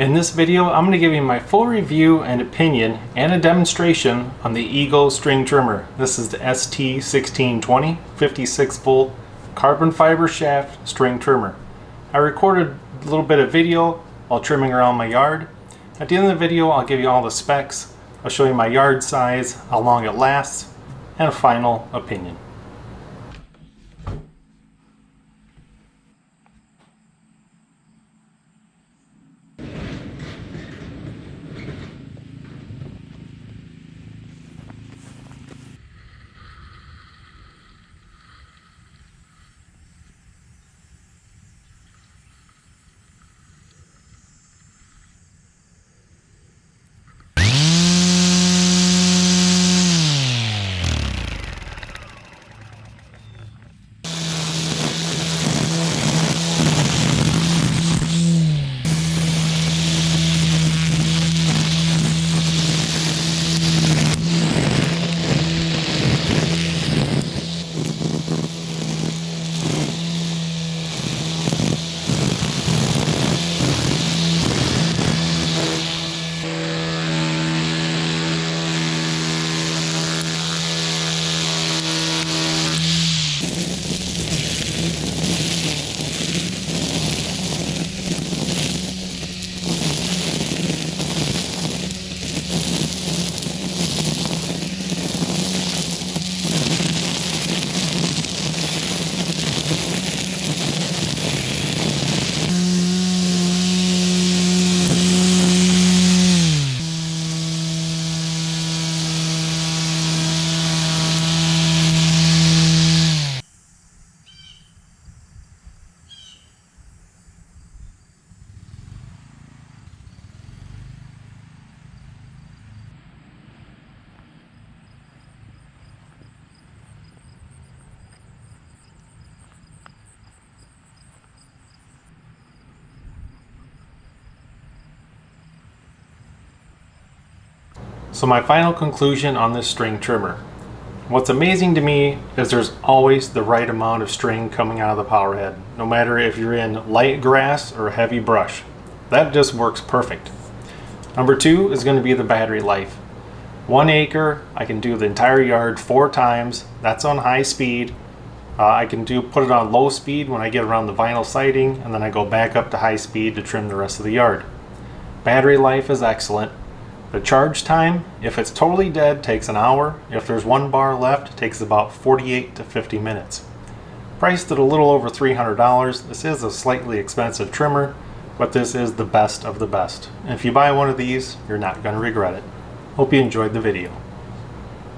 In this video, I'm going to give you my full review and opinion and a demonstration on the Eagle string trimmer. This is the ST1620 56 volt carbon fiber shaft string trimmer. I recorded a little bit of video while trimming around my yard. At the end of the video, I'll give you all the specs. I'll show you my yard size, how long it lasts, and a final opinion. So my final conclusion on this string trimmer. What's amazing to me is there's always the right amount of string coming out of the power head, no matter if you're in light grass or heavy brush. That just works perfect. Number two is going to be the battery life. 1 acre, I can do the entire yard 4 times. That's on high speed. I can put it on low speed when I get around the vinyl siding, and then I go back up to high speed to trim the rest of the yard. Battery life is excellent. The charge time, if it's totally dead, takes an hour. If there's 1 bar left, it takes about 48 to 50 minutes. Priced at a little over $300, this is a slightly expensive trimmer, but this is the best of the best. And if you buy one of these, you're not going to regret it. Hope you enjoyed the video.